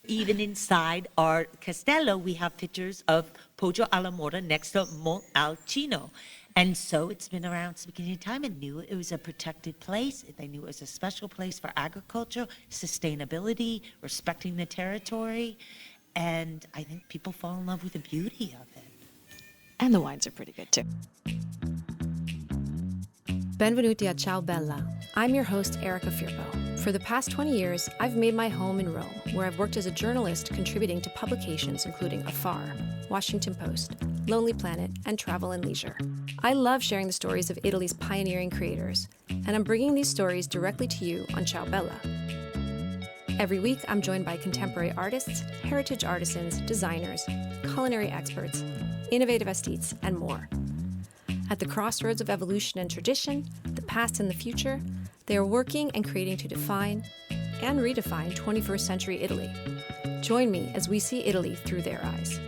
Even inside our castello, we have pictures of Poggio alla Mora next to Montalcino. And so it's been around since the beginning of time and knew it was a protected place. They knew it was a special place for agriculture, sustainability, respecting the territory. And I think people fall in love with the beauty of it. And the wines are pretty good too. Benvenuti a Ciao Bella. I'm your host, Erica Firpo. For the past 20 years, I've made my home in Rome, where I've worked as a journalist contributing to publications including Afar, Washington Post, Lonely Planet, and Travel and Leisure. I love sharing the stories of Italy's pioneering creators, and I'm bringing these stories directly to you on Ciao Bella. Every week, I'm joined by contemporary artists, heritage artisans, designers, culinary experts, innovative aesthetes, and more. At the crossroads of evolution and tradition, the past and the future, they are working and creating to define and redefine 21st century Italy. Join me as we see Italy through their eyes.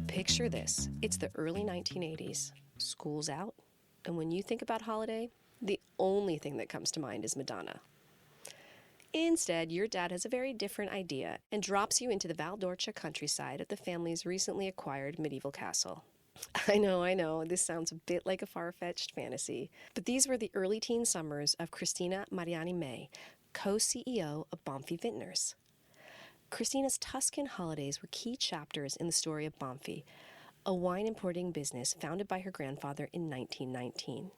Picture this. It's the early 1980s. School's out, and when you think about holiday, the only thing that comes to mind is Madonna. Instead, your dad has a very different idea and drops you into the Val d'Orcia countryside of the family's recently acquired medieval castle. I know, this sounds a bit like a far-fetched fantasy, but these were the early teen summers of Cristina Mariani May, co-CEO of Banfi Vintners. Christina's Tuscan holidays were key chapters in the story of Banfi, a wine importing business founded by her grandfather in 1919.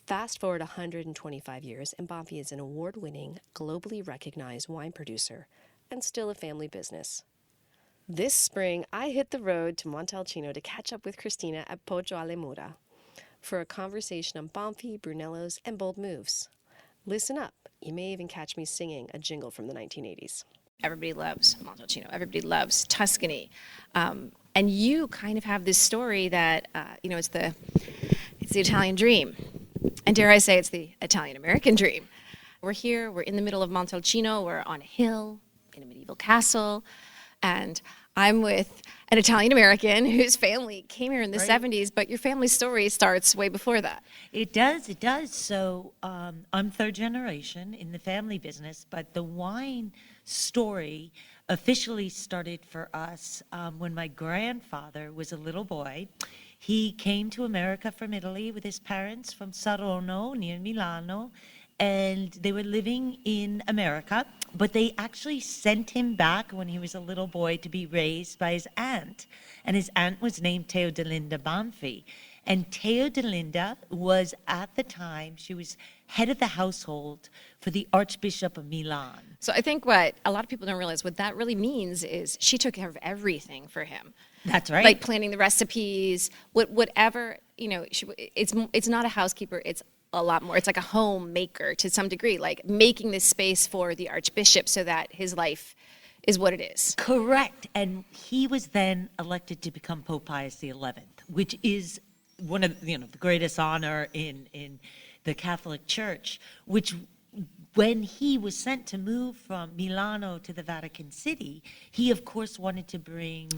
Fast forward 125 years, and Banfi is an award-winning, globally recognized wine producer, and still a family business. This spring, I hit the road to Montalcino to catch up with Cristina at Poggio alle Mura for a conversation on Banfi, Brunello's, and bold moves. Listen up. You may even catch me singing a jingle from the 1980s. Everybody loves Montalcino. Everybody loves Tuscany. And you kind of have this story that, it's the Italian dream. And dare I say, it's the Italian-American dream. We're here, we're in the middle of Montalcino, we're on a hill in a medieval castle, and I'm with an Italian-American whose family came here in the 70s, but your family story starts way before that. It does. So I'm third generation in the family business, but the wine story officially started for us when my grandfather was a little boy. He came to America from Italy with his parents from Saronno, near Milano, and they were living in America, but they actually sent him back when he was a little boy to be raised by his aunt. And his aunt was named Teodelinda Banfi. And Teodelinda was, at the time, she was head of the household for the Archbishop of Milan. So I think what a lot of people don't realize, what that really means is she took care of everything for him. That's right. Like planning the recipes, whatever, it's not a housekeeper, it's a lot more. It's like a homemaker to some degree, like making this space for the Archbishop so that his life is what it is. Correct. And he was then elected to become Pope Pius XI, which is one of the greatest honor in the Catholic Church, which when he was sent to move from Milano to the Vatican City, he of course wanted to bring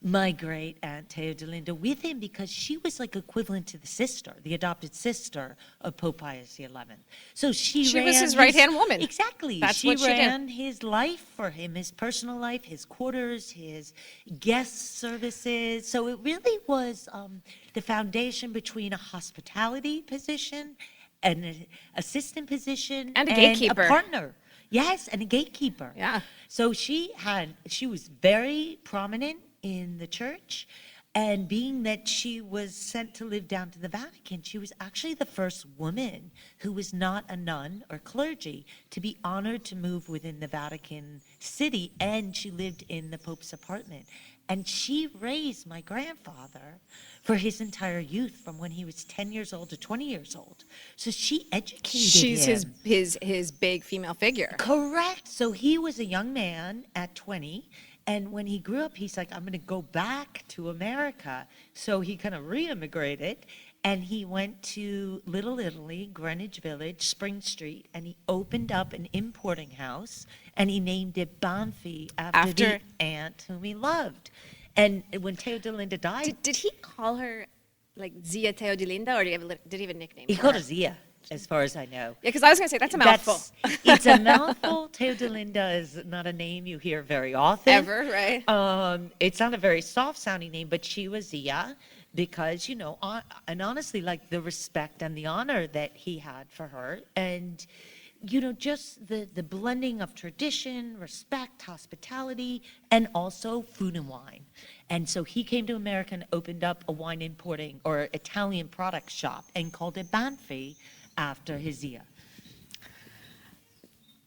my great aunt Teodelinda with him because she was like equivalent to the sister, the adopted sister of Pope Pius XI. So she was his right-hand woman. Exactly. That's she what she ran did. his life for him, his personal life, his quarters, his guest services. So it really was the foundation between a hospitality position, an assistant position, and a gatekeeper, a partner. Yes, and a gatekeeper. Yeah. So she was very prominent in the church, and being that she was sent to live down to the Vatican, she was actually the first woman who was not a nun or clergy to be honored to move within the Vatican City, and she lived in the Pope's apartment. And she raised my grandfather for his entire youth, from when he was 10 years old to 20 years old. So she educated him. She's his big female figure. Correct. So he was a young man at 20, and when he grew up, he's like, I'm going to go back to America. So he kind of re-immigrated, and he went to Little Italy, Greenwich Village, Spring Street, and he opened up an importing house, and he named it Banfi after the aunt whom he loved. And when Teodelinda died... Did he call her, like, Zia Teodelinda, or did he have a nickname? He called her Zia, as far as I know. Yeah, because I was going to say, that's a mouthful. It's a mouthful. Teodolinda is not a name you hear very often. Ever, right? It's not a very soft-sounding name, but she was Zia because, and honestly, like the respect and the honor that he had for her. And, just the blending of tradition, respect, hospitality, and also food and wine. And so he came to America and opened up a wine importing or Italian product shop and called it Banfi after his Zia.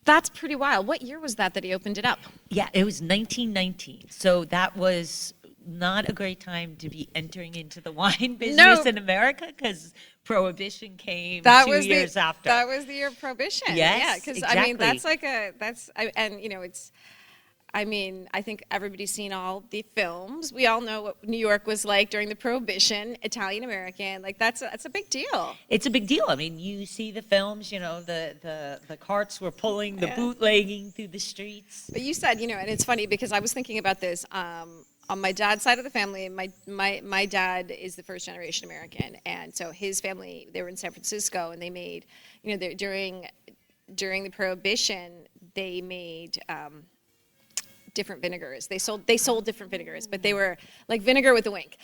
That's pretty wild. What year was that he opened it up? Yeah, it was 1919. So that was not a great time to be entering into the wine business in America because Prohibition came 2 years after. That was the year of Prohibition. Yes, yeah, because I think everybody's seen all the films. We all know what New York was like during the Prohibition, Italian American. Like that's a big deal. It's a big deal. I mean, you see the films. The carts were pulling the bootlegging through the streets. But you said, and it's funny because I was thinking about this. On my dad's side of the family, my dad is the first generation American, and so his family, they were in San Francisco, and they made, during the Prohibition, they made different vinegars. They sold different vinegars, but they were like vinegar with a wink.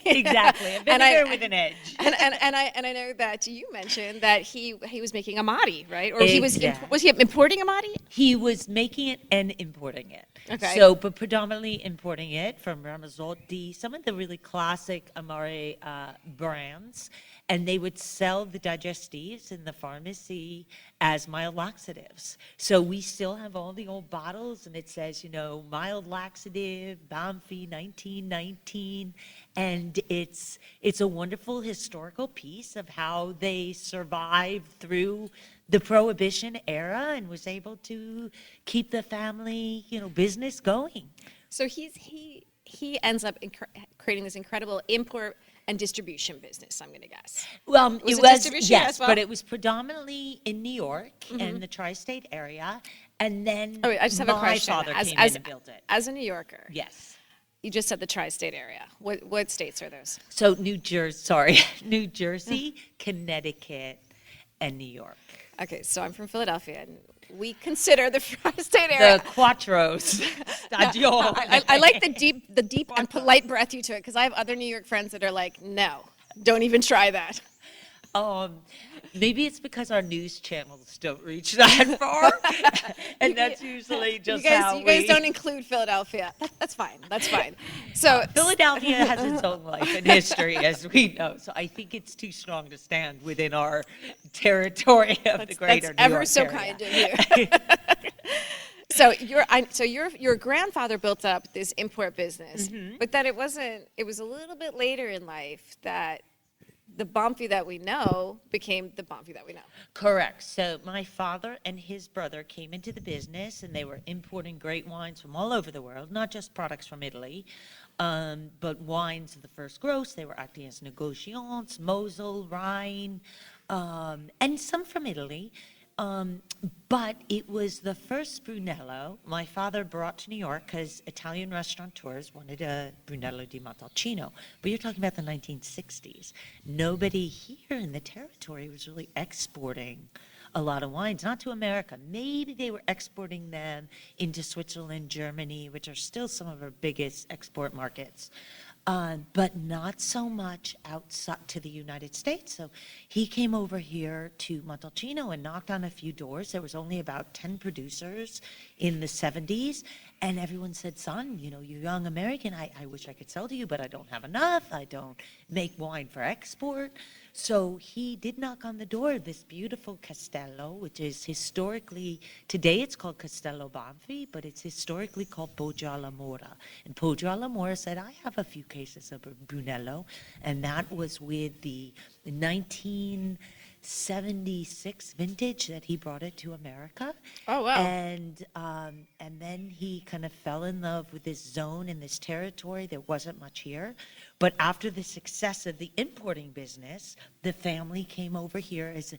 Exactly, a vinegar with an edge. And I know that you mentioned that he was making Amati, right? Or Exactly. Was he importing Amati? He was making it and importing it. Okay. So, but predominantly importing it from Ramazzotti, some of the really classic Amare brands, and they would sell the digestives in the pharmacy as mild laxatives. So we still have all the old bottles, and it says, mild laxative, Banfi 1919, and it's a wonderful historical piece of how they survived through the Prohibition era and was able to keep the family, business going. So he ends up creating this incredible import and distribution business, I'm going to guess. Well, Was it it was, distribution yes, as well? but it was predominantly in New York and the tri-state area, and then Oh, wait, I just have a my question. father came in and built it. As a New Yorker, Yes. you just said the tri-state area. What states are those? So New Jersey, Connecticut, and New York. Okay, so I'm from Philadelphia, and we consider the tri-state area. The Quattros. Stagione. I like the deep and polite breath you took, because I have other New York friends that are like, no, don't even try that. Maybe it's because our news channels don't reach that far, and that's usually just how you guys don't include Philadelphia. That's fine. That's fine. So Philadelphia has its own life and history, as we know. So I think it's too strong to stand within our territory of the greater New York ever so area. kind of you. So your grandfather built up this import business, but then it was a little bit later in life that the Banfi that we know became the Banfi that we know. Correct. So my father and his brother came into the business, and they were importing great wines from all over the world, not just products from Italy, but wines of the first gross. They were acting as negociants, Mosel, Rhine, and some from Italy. But it was the first Brunello my father brought to New York because Italian restaurateurs wanted a Brunello di Montalcino. But you're talking about the 1960s. Nobody here in the territory was really exporting a lot of wines, not to America. Maybe they were exporting them into Switzerland, Germany, which are still some of our biggest export markets. But not so much outside to the United States. So he came over here to Montalcino and knocked on a few doors. There was only about 10 producers in the 70s. And everyone said, son, you're young American. I wish I could sell to you, but I don't have enough. I don't make wine for export. So he did knock on the door of this beautiful Castello, which is historically, today it's called Castello Banfi, but it's historically called Poggio alla Mora. And Poggio alla Mora said, I have a few cases of Brunello, and that was with the 1976 vintage that he brought it to America. Oh, wow. And then he kind of fell in love with this zone and this territory. There wasn't much here. But after the success of the importing business, the family came over here as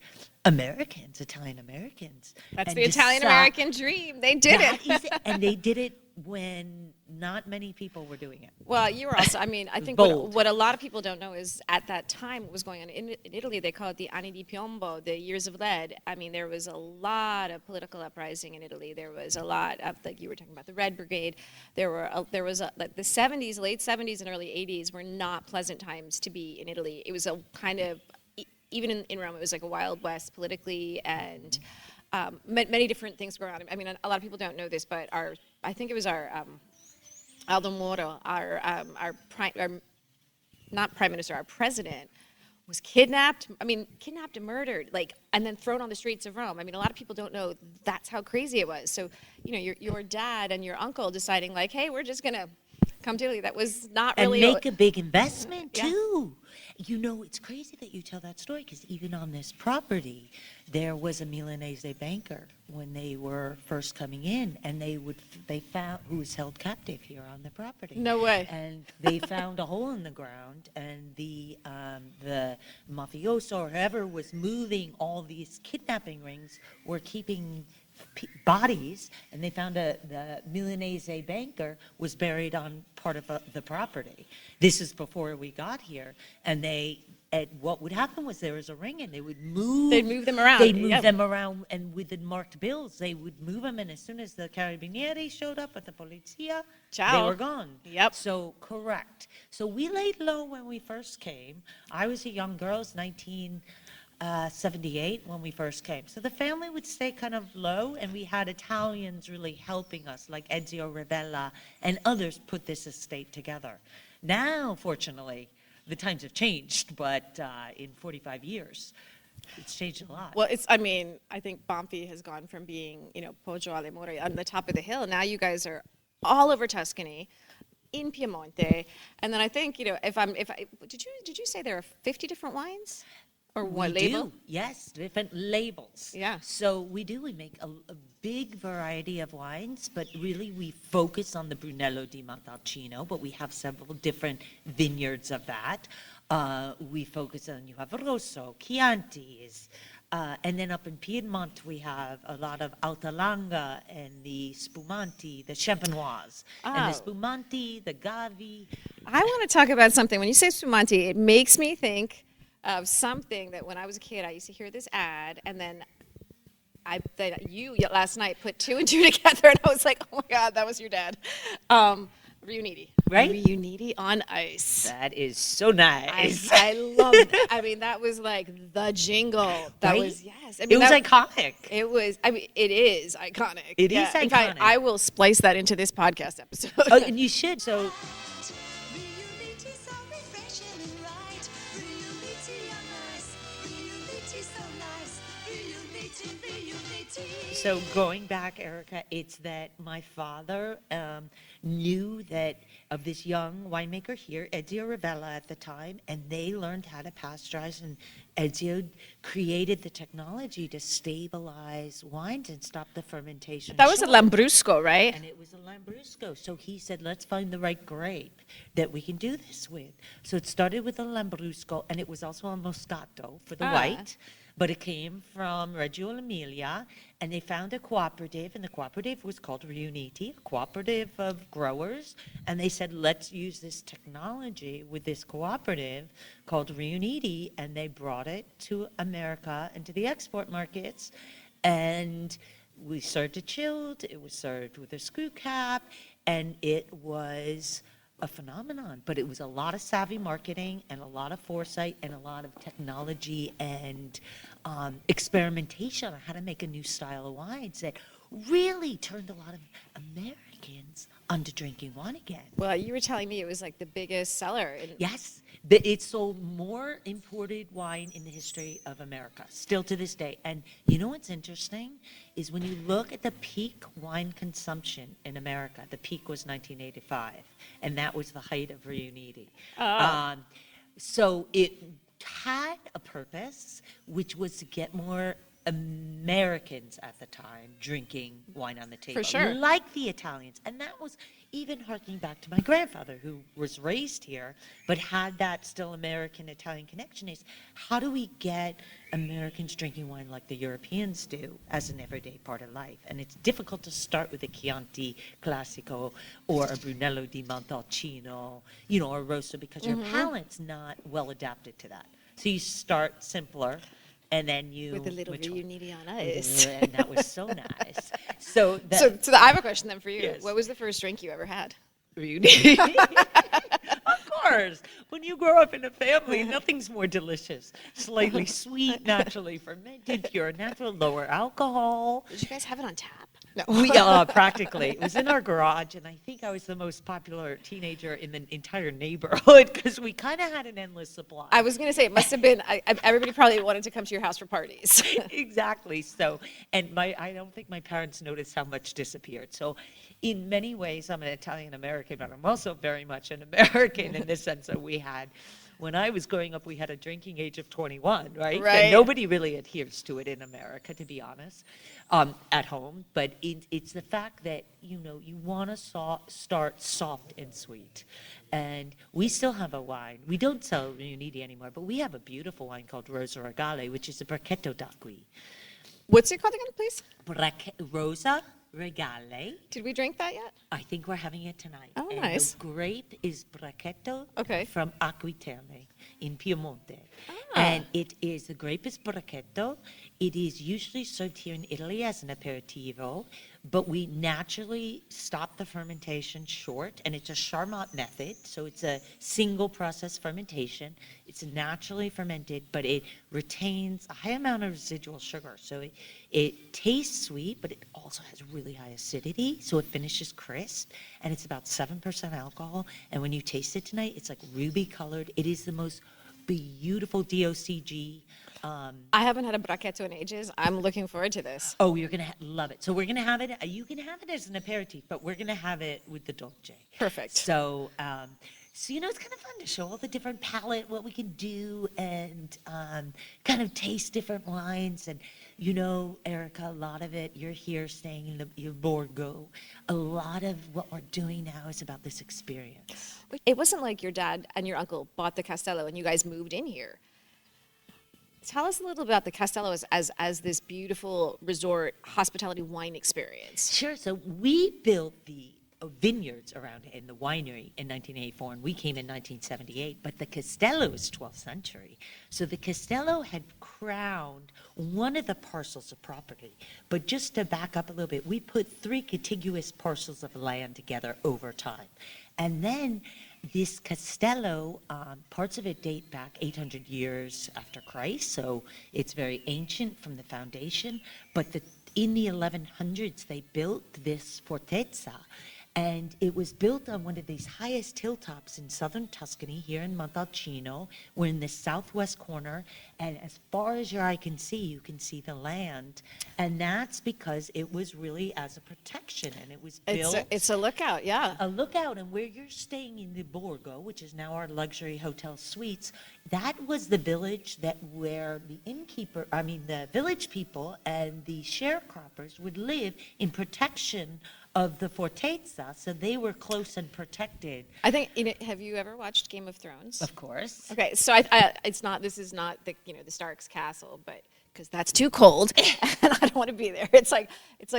Americans, Italian Americans. That's the Italian American dream. They did it. And they did it when not many people were doing it. Well, you were also, I mean, I think Bold. what a lot of people don't know is at that time what was going on in Italy, they call it the Anni di Piombo, the years of lead. I mean, there was a lot of political uprising in Italy. There was a lot of, like you were talking about, the Red Brigade. Like the 70s, late 70s and early 80s were not pleasant times to be in Italy. It was a kind of, even in Rome, it was like a Wild West politically, and many different things going on. I mean, a lot of people don't know this, but I think it was our Aldo Moro, not prime minister, our president, was kidnapped. I mean, kidnapped and murdered, like, and then thrown on the streets of Rome. I mean, a lot of people don't know that's how crazy it was. So, you know, your dad and your uncle deciding, like, hey, we're just gonna come to Italy. That was not And really make a big investment Yeah. too. You know, it's crazy that you tell that story because even on this property, there was a Milanese banker when they were first coming in, and they found who was held captive here on the property. No way. And they found a hole in the ground, and the mafioso or whoever was moving all these kidnapping rings were keeping bodies, and they found the Milanese banker was buried on part of the property. This is before we got here, and what would happen was there was a ring, and they would move. They'd move them around. They'd move Yep. them around, and with the marked bills, they would move them, and as soon as the carabinieri showed up at the polizia, they Ciao. were gone. Yep. So correct. So we laid low when we first came. I was a young girl, it was 1978 when we first came. So the family would stay kind of low, and we had Italians really helping us, like Ezio Rivella and others put this estate together. Now, fortunately, the times have changed, but in 45 years, it's changed a lot. Well, I mean, I think Banfi has gone from being, you know, Poggio alle Mura on the top of the hill. Now you guys are all over Tuscany, in Piemonte, and then I think, you know, did you say there are 50 different wines? Or what We label? do, yes, different labels. Yeah. So we make a big variety of wines, but really we focus on the Brunello di Montalcino, but we have several different vineyards of that. We focus on, you have Rosso, Chianti, and then up in Piedmont we have a lot of Altalanga and the Spumanti, the Champenoise, and the Oh. Spumanti, the Gavi. I want to talk about something. When you say Spumanti, it makes me think of something that when I was a kid, I used to hear this ad, and then you last night put two and two together, and I was like, oh my God, that was your dad. Riuniti. Right? Riuniti on ice. That is so nice. I love that. I mean, that was like the jingle. That Right? was, yes. I mean, It was that- iconic. It was, I mean, it is iconic. It is In fact, iconic. I will splice that into this podcast episode. Oh, and you should. So Reality so refreshing and right. Reality on ice. Reality so nice. Reality. So going back, Erica, it's that my father knew that of this young winemaker here, Ezio Rivella at the time, and they learned how to pasteurize, and Ezio created the technology to stabilize wines and stop the fermentation. That was a short. Lambrusco, right? And it was a Lambrusco. So he said, let's find the right grape that we can do this with. So it started with a Lambrusco, and it was also a Moscato for the Ah. white. But it came from Reggio Emilia, and they found a cooperative, and the cooperative was called Riuniti, a cooperative of growers. And they said, let's use this technology with this cooperative called Riuniti, and they brought it to America and to the export markets. And we served it chilled, it was served with a screw cap, and it was a phenomenon. But it was a lot of savvy marketing and a lot of foresight and a lot of technology and experimentation on how to make a new style of wines that really turned a lot of Americans onto drinking wine again. Well, you were telling me it was like the biggest seller. Yes, it sold more imported wine in the history of America, still to this day. And you know what's interesting is when you look at the peak wine consumption in America, the peak was 1985, and that was the height of Riuniti. So it had a purpose, which was to get more Americans at the time drinking wine on the table, sure. like the Italians. And that was even harking back to my grandfather, who was raised here, but had that still American-Italian connection, is how do we get Americans drinking wine like the Europeans do as an everyday part of life? And it's difficult to start with a Chianti Classico or a Brunello di Montalcino, or a Rosso, because your palate's not well adapted to that. So you start simpler, and then you With a little mature. reuniti on ice. And that was so nice. So that So I have a question then for you. Yes. What was the first drink you ever had? Of course, when you grow up in a family, nothing's more delicious. Slightly sweet, naturally fermented, pure, natural, lower alcohol. Did you guys have it on tap? No. We practically. It was in our garage, and I think I was the most popular teenager in the entire neighborhood because we kind of had an endless supply. I was going to say, it must have been, everybody probably wanted to come to your house for parties. Exactly. So, and I don't think my parents noticed how much disappeared. So, in many ways, I'm an Italian American, but I'm also very much an American in the sense that when I was growing up, we had a drinking age of 21, right? Right. And nobody really adheres to it in America, to be honest, at home. But it's the fact that, you want to start soft and sweet. And we still have a wine. We don't sell Riuniti anymore, but we have a beautiful wine called Rosa Regale, which is a Bracchetto d'Acqui. What's it called again, please? Rosa Regale. Did we drink that yet? I think we're having it tonight. Oh, and nice. The grape is Bracchetto Okay. from Acqui Terme in Piemonte. Ah. And the grape is Bracchetto. It is usually served here in Italy as an aperitivo, but we naturally stop the fermentation short, and it's a Charmat method, so it's a single process fermentation. It's naturally fermented, but it retains a high amount of residual sugar. So it tastes sweet, but it also has really high acidity, so it finishes crisp, and it's about 7% alcohol. And when you taste it tonight, it's like ruby colored. It is the most beautiful DOCG. I haven't had a bracchetto in ages. I'm looking forward to this. Oh, you're going to love it. So we're going to have it, you can have it as an aperitif, but we're going to have it with the dolce. Perfect. So, it's kind of fun to show all the different palette, what we can do, and kind of taste different wines. And, Erica, a lot of it, you're here staying in your Borgo. A lot of what we're doing now is about this experience. It wasn't like your dad and your uncle bought the Castello and you guys moved in here. Tell us a little about the Castello as this beautiful resort hospitality wine experience. Sure. So we built the vineyards around it in the winery in 1984, and we came in 1978. But the Castello is 12th century. So the Castello had crowned one of the parcels of property. But just to back up a little bit, we put 3 contiguous parcels of land together over time. And then this Castello, parts of it date back 800 years after Christ, so it's very ancient from the foundation. But in the 1100s, they built this fortezza, and it was built on one of these highest hilltops in southern Tuscany, here in Montalcino. We're in the southwest corner, and as far as your eye can see, you can see the land. And that's because it was really as a protection, and it was built. It's a lookout, yeah. A lookout, and where you're staying in the Borgo, which is now our luxury hotel suites, that was the village where the village people and the sharecroppers would live in protection of the fortezza, so they were close and protected. I think, have you ever watched Game of Thrones? Of course. Okay, so this is not the Stark's castle, but because that's too cold and I don't want to be there. It's like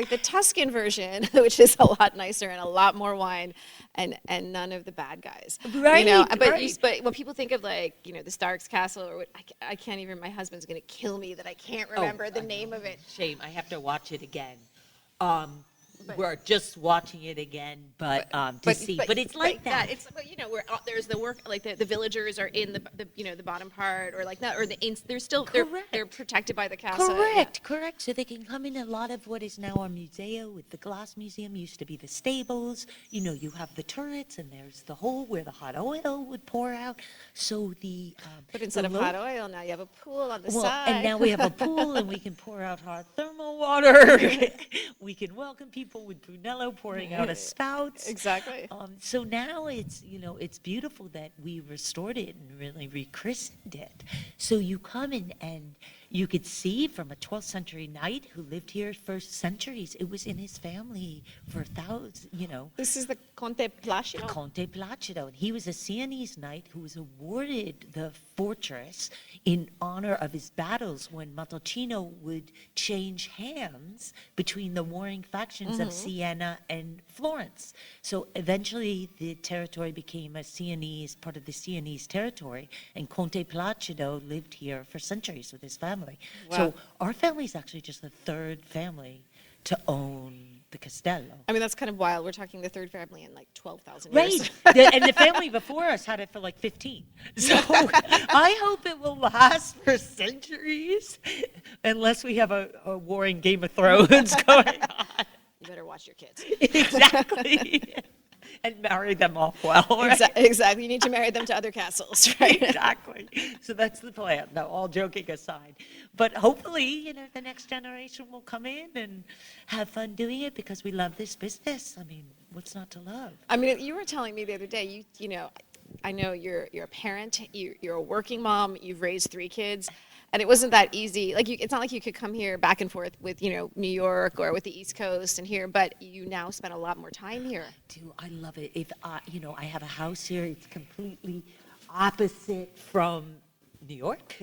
the Tuscan version, which is a lot nicer and a lot more wine and none of the bad guys. Right, But but when people think of the Stark's castle, or I can't even, my husband's going to kill me that I can't remember the name of it. Shame, I have to watch it again. We're just watching it again, but see. But it's like that. It's where there's the work, like the villagers are in the bottom part, or like that, or they're still they're protected by the castle. Correct. So they can come in. A lot of what is now our museo, with the glass museum, used to be the stables. You have the turrets, and there's the hole where the hot oil would pour out. So but instead of hot oil, now you have a pool on the side. And now we have a pool, and we can pour out hot thermal water. We can welcome people with Brunello pouring out of spouts. Exactly. So now it's beautiful that we restored it and really rechristened it. So you come in and you could see from a 12th century knight who lived here for centuries. It was in his family for thousands, This is the Conte Placido? Conte Placido. And he was a Sienese knight who was awarded the fortress in honor of his battles when Montalcino would change hands between the warring factions of Siena and Florence. So eventually the territory became a Sienese, part of the Sienese territory, and Conte Placido lived here for centuries with his family. Wow. So our family is actually just the third family to own the Castello. I mean, that's kind of wild. We're talking the third family in like 12,000 Right. years. And the family before us had it for like 15. So I hope it will last for centuries, unless we have a warring Game of Thrones going on. You better watch your kids. Exactly. And marry them off well, right? Exactly. You need to marry them to other castles, right? Exactly. So that's the plan. No, all joking aside. But hopefully, the next generation will come in and have fun doing it because we love this business. I mean, what's not to love? I mean, you were telling me the other day, I know you're a parent, you're a working mom, you've raised 3 kids, and it wasn't that easy. Like, it's not like you could come here back and forth with, New York or with the East Coast and here, but you now spend a lot more time here. I love it. If I have a house here, it's completely opposite from New York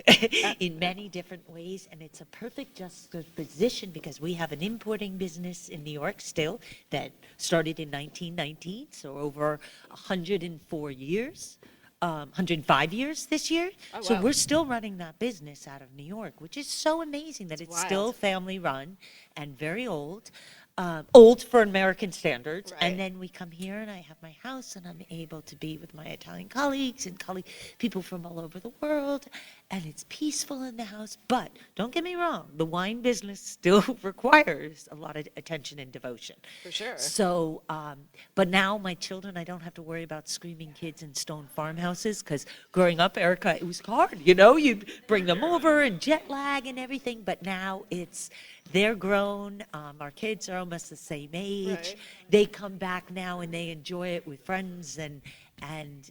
in many different ways, and it's a perfect juxtaposition because we have an importing business in New York still that started in 1919, so over 104 years. 105 years this year. Oh, So wow. we're still running that business out of New York, which is so amazing that it's still wild. family run and very old. Old for American standards. Right. And then we come here and I have my house and I'm able to be with my Italian colleagues and people from all over the world. And it's peaceful in the house. But don't get me wrong, the wine business still requires a lot of attention and devotion. For sure. So, but now my children, I don't have to worry about screaming kids in stone farmhouses because growing up, Erica, it was hard. You'd bring them over and jet lag and everything. But now they're grown. Our kids are almost the same age. Right. They come back now and they enjoy it with friends, and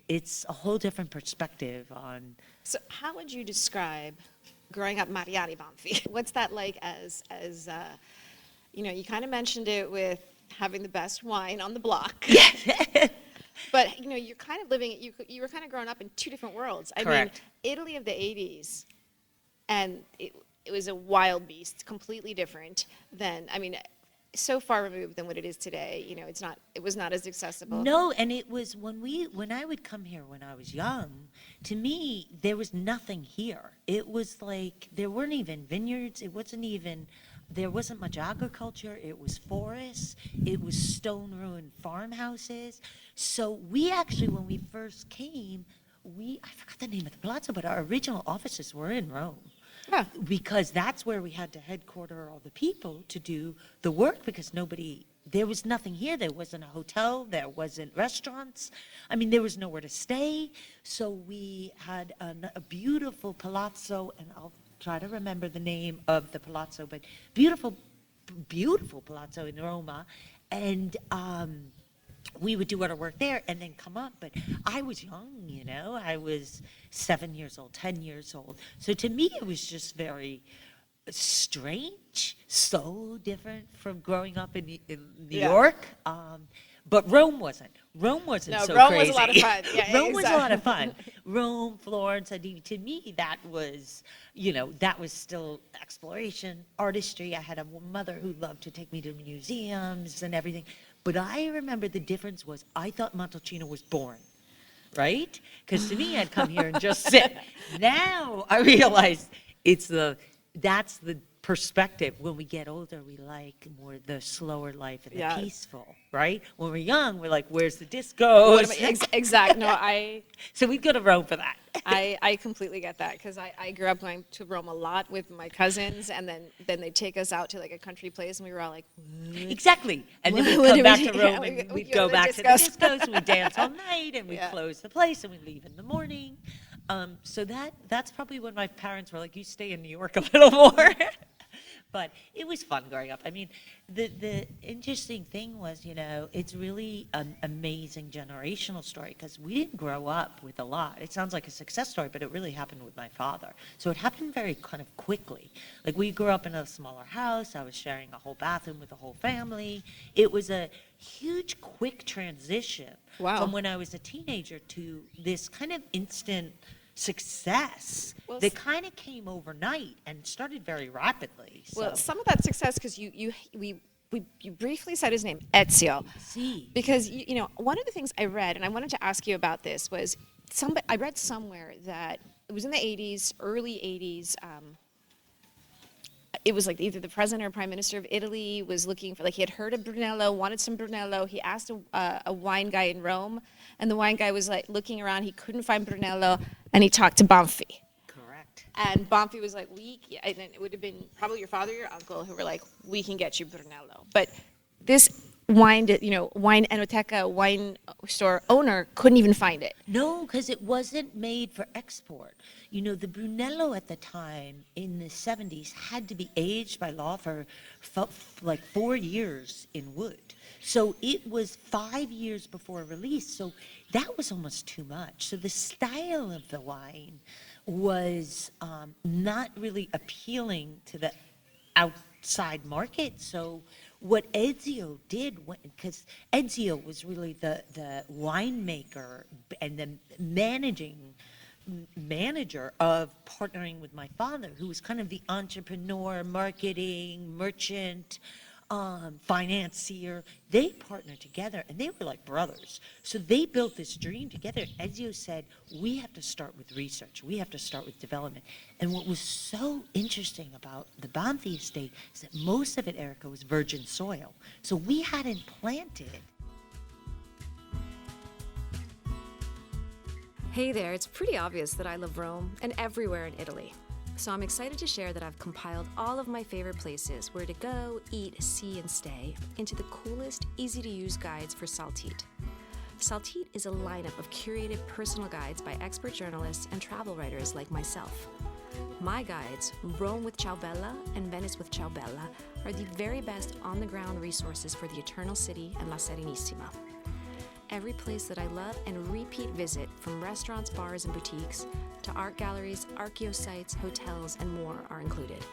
it's a whole different perspective on. So how would you describe growing up Mariani Banfi? What's that like as you kind of mentioned it with having the best wine on the block. But you're kind of living, you were kind of growing up in 2 different worlds. I Correct. mean, Italy of the 80s, and it was a wild beast, completely different than, so far removed than what it is today. It was not as accessible. No, and it was when I would come here when I was young, to me, there was nothing here. It was like, there weren't even vineyards. There wasn't much agriculture. It was forests. It was stone ruined farmhouses. So we actually, when we first came, I forgot the name of the palazzo, but our original offices were in Rome. Huh. Because that's where we had to headquarter all the people to do the work because there was nothing here. There wasn't a hotel. There wasn't restaurants. There was nowhere to stay. So we had a beautiful palazzo, and I'll try to remember the name of the palazzo, but beautiful, beautiful palazzo in Roma. And we would do our work there and then come up. But I was young, I was 7 years old, 10 years old. So to me, it was just very strange, so different from growing up in New Yeah. York. But Rome wasn't. Rome wasn't No, so Rome crazy. was a lot of fun. Yeah, Rome was a lot of exactly. fun. Rome, Florence, to me, that was, that was still exploration, artistry. I had a mother who loved to take me to museums and everything. But I remember the difference was I thought Montalcino was boring, right? Because to me, I'd come here and just sit. Now I realize that's the perspective. When we get older, we like more the slower life and the Yeah. peaceful, right? When we're young, we're like, where's the disco? Exactly. No, So we'd go to Rome for that. I completely get that because I grew up going to Rome a lot with my cousins, and then they'd take us out to like a country place, and we were all like, Exactly. And then we'd What come do back we to do? Rome Yeah, and we we'd go go to the back to the discos. discos and we'd dance all night and we'd Yeah. close the place and we'd leave in the morning. So that's probably when my parents were like, you stay in New York a little more. But it was fun growing up. I mean, the interesting thing was, it's really an amazing generational story because we didn't grow up with a lot. It sounds like a success story, but it really happened with my father. So it happened very kind of quickly. Like we grew up in a smaller house. I was sharing a whole bathroom with the whole family. It was a huge, quick transition Wow. from when I was a teenager to this kind of instant success Well, that kind of came overnight and started very rapidly. Well, So, some of that success, because you briefly said his name, Ezio. see, Because one of the things I read, and I wanted to ask you about this, was I read somewhere that it was in the 80s, early 80s. It was like either the president or prime minister of Italy was looking for, like, he had heard of Brunello, wanted some Brunello. He asked a wine guy in Rome, and the wine guy was like looking around. He couldn't find Brunello, and he talked to Banfi. correct. And Banfi was like, and then it would have been probably your father or your uncle who were like, we can get you Brunello. But this wine enoteca, wine store owner couldn't even find it. No, because it wasn't made for export. The Brunello at the time in the 70s had to be aged by law for like 4 years in wood. So it was 5 years before release. So that was almost too much. So the style of the wine was not really appealing to the outside market. So what Ezio did, because Ezio was really the winemaker and the manager of partnering with my father, who was kind of the entrepreneur, marketing, merchant, financier. They partnered together and they were like brothers. So they built this dream together. Ezio said, we have to start with research. We have to start with development. And what was so interesting about the Banfi estate is that most of it, Erica, was virgin soil. So we hadn't planted. Hey there, it's pretty obvious that I love Rome and everywhere in Italy. So I'm excited to share that I've compiled all of my favorite places where to go, eat, see, and stay into the coolest, easy-to-use guides for Saltite. Saltite is a lineup of curated personal guides by expert journalists and travel writers like myself. My guides, Rome with Ciao Bella and Venice with Ciao Bella, are the very best on-the-ground resources for the Eternal City and La Serenissima. Every place that I love and repeat visit, from restaurants, bars, and boutiques, to art galleries, archaeo sites, hotels, and more are included.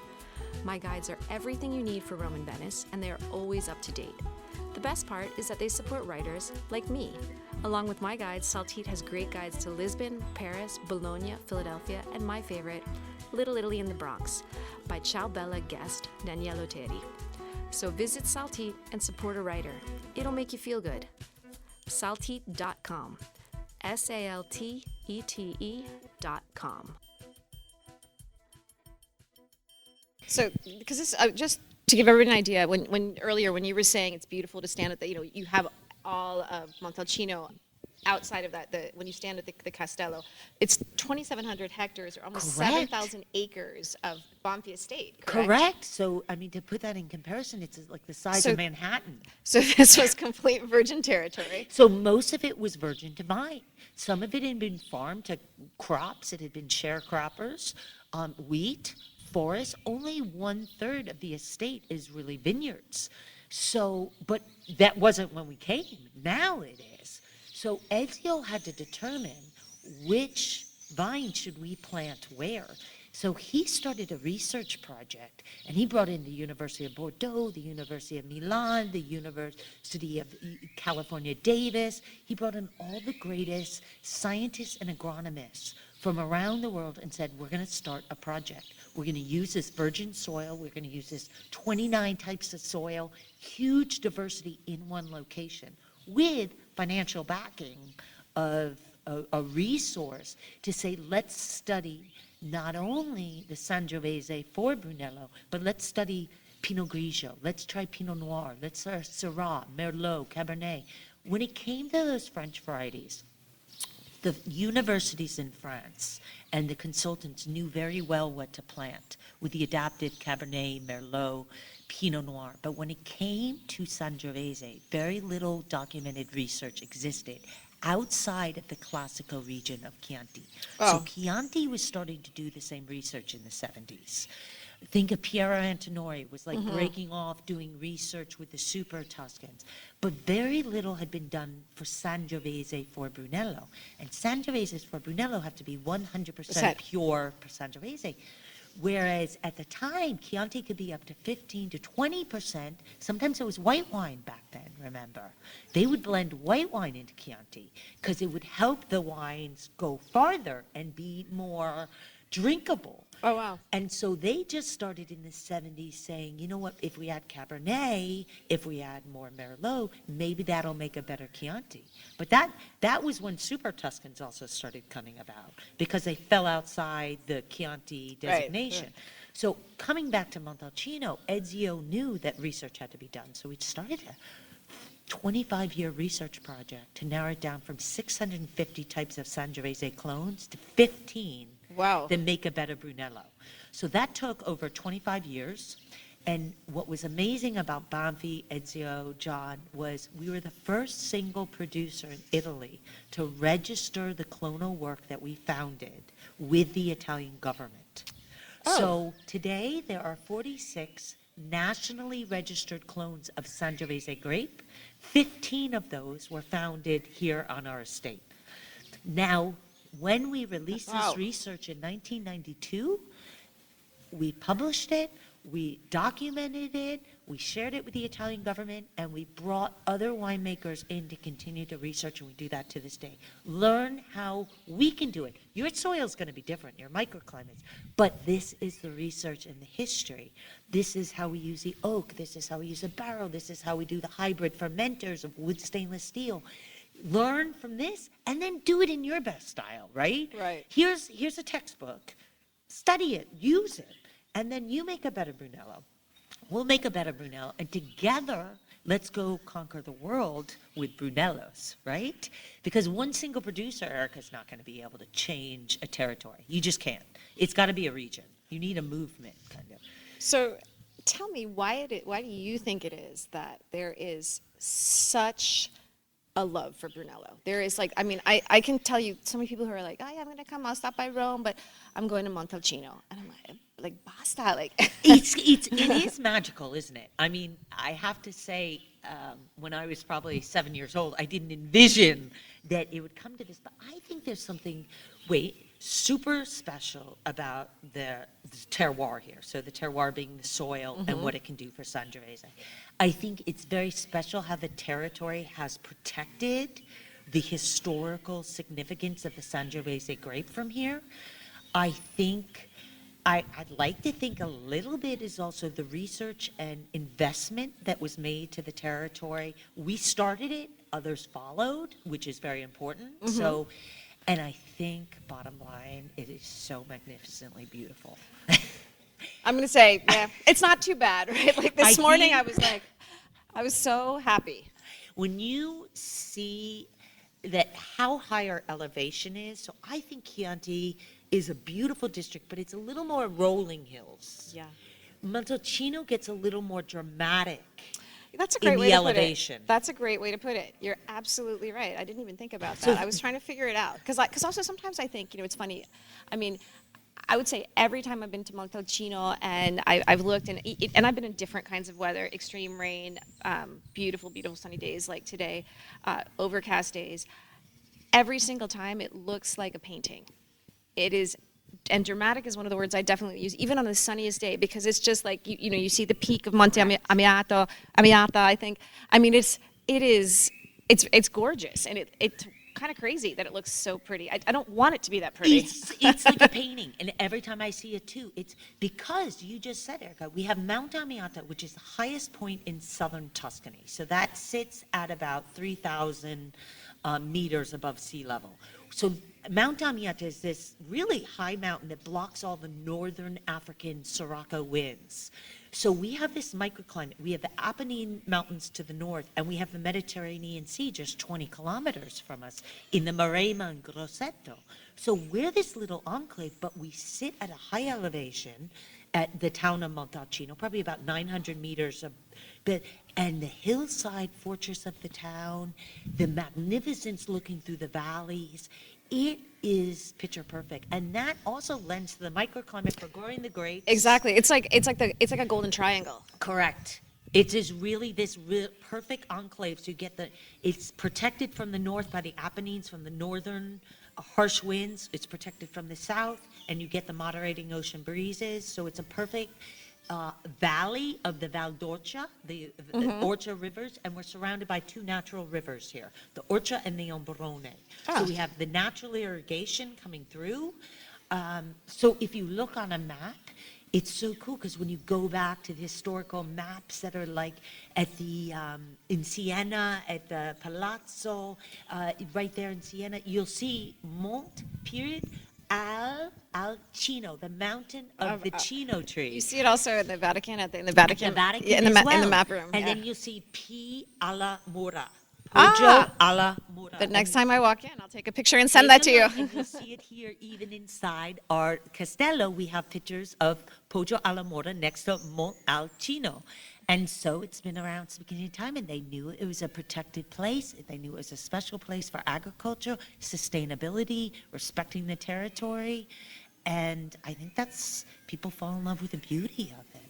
My guides are everything you need for Rome and Venice, and they are always up to date. The best part is that they support writers like me. Along with my guides, Saltite has great guides to Lisbon, Paris, Bologna, Philadelphia, and my favorite, Little Italy in the Bronx, by Ciao Bella guest Daniele Otteri. So visit Saltite and support a writer. It'll make you feel good. Saltite.com. SALTETE.com. So, because this, just to give everyone an idea, when earlier when you were saying it's beautiful to stand at you have all of Montalcino outside of that, when you stand at the Castello, it's 2,700 hectares, or almost Correct. 7,000 acres of Banfi estate, correct? Correct. So, I mean, to put that in comparison, it's like the size So- of Manhattan. So this was complete virgin territory. So most of it was virgin to vine. Some of it had been farmed to crops. It had been sharecroppers, wheat, forest. Only 1/3 of the estate is really vineyards. So, but that wasn't when we came. Now it is. So Ezio had to determine which vine should we plant where. So he started a research project, and he brought in the University of Bordeaux, the University of Milan, the University of California, Davis. He brought in all the greatest scientists and agronomists from around the world and said, we're going to start a project. We're going to use this virgin soil. We're going to use this 29 types of soil, huge diversity in one location, with financial backing of a resource to say, let's study not only the Sangiovese for Brunello, but let's study Pinot Grigio. Let's try Pinot Noir. Let's try Syrah, Merlot, Cabernet. When it came to those French varieties, the universities in France and the consultants knew very well what to plant with the adapted Cabernet, Merlot, Pinot Noir. But when it came to Sangiovese, very little documented research existed outside of the classical region of Chianti. So Oh. Chianti was starting to do the same research in the 70s. Think of Piero Antinori was like breaking off, doing research with the super Tuscans. But very little had been done for Sangiovese for Brunello. And Sangioveses for Brunello have to be 100% pure Sangiovese. Whereas at the time, Chianti could be up to 15 to 20%. Sometimes it was white wine back then, remember. They would blend white wine into Chianti because it would help the wines go farther and be more drinkable. Oh, wow. And so they just started in the 70s saying, you know what, if we add Cabernet, if we add more Merlot, maybe that'll make a better Chianti. But that was when Super Tuscans also started coming about because they fell outside the Chianti designation. So coming back to Montalcino, Ezio knew that research had to be done. So we started a 25-year research project to narrow it down from 650 types of Sangiovese clones to 15 Wow. that make a better Brunello. So that took over 25 years. And what was amazing about Banfi, Ezio, John, was we were the first single producer in Italy to register the clonal work that we founded with the Italian government. So today there are 46 nationally registered clones of Sangiovese grape. 15 of those were founded here on our estate. Now, when we released this research in 1992, we published it, we documented it, we shared it with the Italian government, and we brought other winemakers in to continue to research, and we do that to this day. Learn how we can do it. Your soil's going to be different, your microclimates, but this is the research and the history. This is how we use the oak, this is how we use a barrel, this is how we do the hybrid fermenters of wood stainless steel. Learn from this and then do it in your best style, right? Right. Here's a textbook. Study it, use it, and then you make a better Brunello. We'll make a better Brunello, and together, let's go conquer the world with Brunellos, right? Because one single producer, Erica's not going to be able to change a territory. You just can't. It's got to be a region. You need a movement, kind of. So tell me, why do you think it is that there is such a love for Brunello? There is like, I mean, I can tell you so many people who are like, oh yeah, I'm going to come, I'll stop by Rome, but I'm going to Montalcino. And I'm like basta, like. It is magical, isn't it? I mean, I have to say, when I was probably 7 years old, I didn't envision that it would come to this, but I think there's something, super special about the terroir here. So the terroir being the soil and what it can do for Sangiovese. I think it's very special how the territory has protected the historical significance of the Sangiovese grape from here. I think I'd like to think a little bit is also the research and investment that was made to the territory. We started it, others followed, which is very important. So, and I think, bottom line, it is so magnificently beautiful. I'm going to say, yeah, it's not too bad, right? Like this I morning, think- I was like, I was so happy. When you see that how high our elevation is, so I think Chianti is a beautiful district, but it's a little more rolling hills. Yeah. Montalcino gets a little more dramatic. That's a In great the way to elevation. put it. That's a great way to put it. You're absolutely right. I didn't even think about So- that. I was trying to figure it out. Because also sometimes I think, it's funny. I mean, I would say every time I've been to Montalcino and I've looked, and I've been in different kinds of weather, extreme rain, beautiful, beautiful sunny days like today, overcast days. Every single time it looks like a painting. It is, and dramatic is one of the words I definitely use, even on the sunniest day, because it's just like, you see the peak of Monte Amiata, I think. I mean, it's gorgeous, and it's kind of crazy that it looks so pretty. I don't want it to be that pretty. It's like a painting, and every time I see it too, it's because you just said, Erica, we have Mount Amiata, which is the highest point in southern Tuscany. So that sits at about 3,000 meters above sea level. So Mount Amiata is this really high mountain that blocks all the northern African Sirocco winds. So we have this microclimate. We have the Apennine Mountains to the north, and we have the Mediterranean Sea just 20 kilometers from us in the Maremma and Grosseto. So we're this little enclave, but we sit at a high elevation at the town of Montalcino, probably about 900 meters and the hillside fortress of the town, the magnificence looking through the valleys. it is picture perfect. And that also lends to the microclimate for growing the grapes. Exactly. It's like a golden triangle. Correct. It is really this perfect enclave. So you get it's protected from the north by the Apennines, from the northern harsh winds. It's protected from the south, and you get the moderating ocean breezes. So it's a perfect valley of the Val d'Orcia, the Orcia rivers, and we're surrounded by two natural rivers here, the Orcia and the Ombrone. So we have the natural irrigation coming through. So if you look on a map, it's so cool because when you go back to the historical maps that are like at the in Siena at the Palazzo, right there in Siena, you'll see Mont al Chino, the mountain of the Chino tree. You see it also in the Vatican, in the Vatican, The Vatican yeah, in as the well. map room. And yeah. then you'll see P alla Mura. Poggio alla Mura. The next And time I walk in, I'll take a picture and send that to you. and you'll see it here, even inside our castello. We have pictures of Poggio alla Mura next to Mont al Chino. And so it's been around since the beginning of time, and they knew it was a protected place. They knew it was a special place for agriculture, sustainability, respecting the territory. And I think people fall in love with the beauty of it.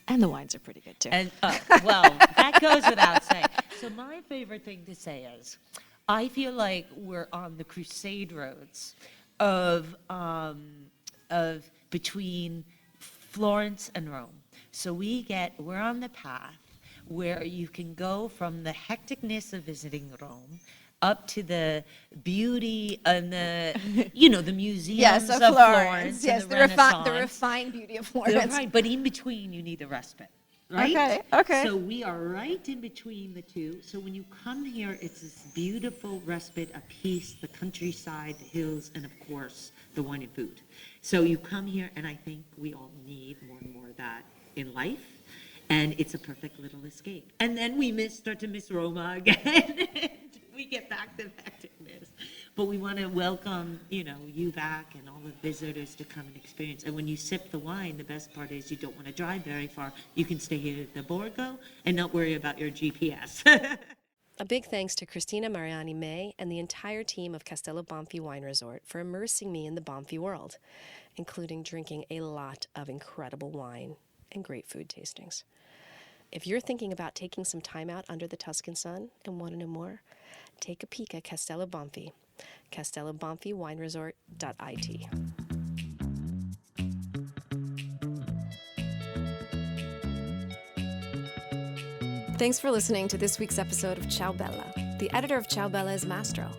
And the wines are pretty good too. And, well, that goes without saying. So my favorite thing to say is, I feel like we're on the crusade roads of between Florence and Rome. So we're on the path where you can go from the hecticness of visiting Rome up to the beauty and the museums of Florence Yes, and the Renaissance. refined beauty of Yeah, Florence. right, but in between you need a respite, right? Okay. So we are right in between the two. So when you come here, it's this beautiful respite, a peace, the countryside, the hills, and of course, the wine and food. So you come here, and I think we all need more and more of that in life. And it's a perfect little escape. And then we start to miss Roma again. We get back to hecticness. But we want to welcome, you back and all the visitors to come and experience. And when you sip the wine, the best part is you don't want to drive very far. You can stay here at the Borgo and not worry about your GPS. A big thanks to Christina Mariani May and the entire team of Castello Banfi Wine Resort for immersing me in the Banfi world, including drinking a lot of incredible wine and great food tastings. If you're thinking about taking some time out under the Tuscan sun and want to know more, take a peek at Castello Banfi, castellobanfiwineresort.it. Thanks for listening to this week's episode of Ciao Bella. The editor of Ciao Bella is Mastro.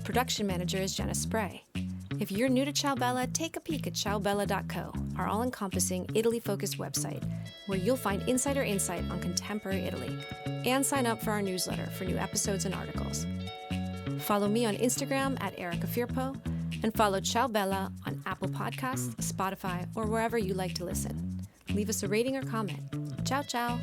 Production manager is Jenna Spray. If you're new to Ciao Bella, take a peek at ciaobella.co, our all-encompassing Italy-focused website, where you'll find insider insight on contemporary Italy, and sign up for our newsletter for new episodes and articles. Follow me on Instagram at Erica Firpo, and follow Ciao Bella on Apple Podcasts, Spotify, or wherever you like to listen. Leave us a rating or comment. Ciao, ciao!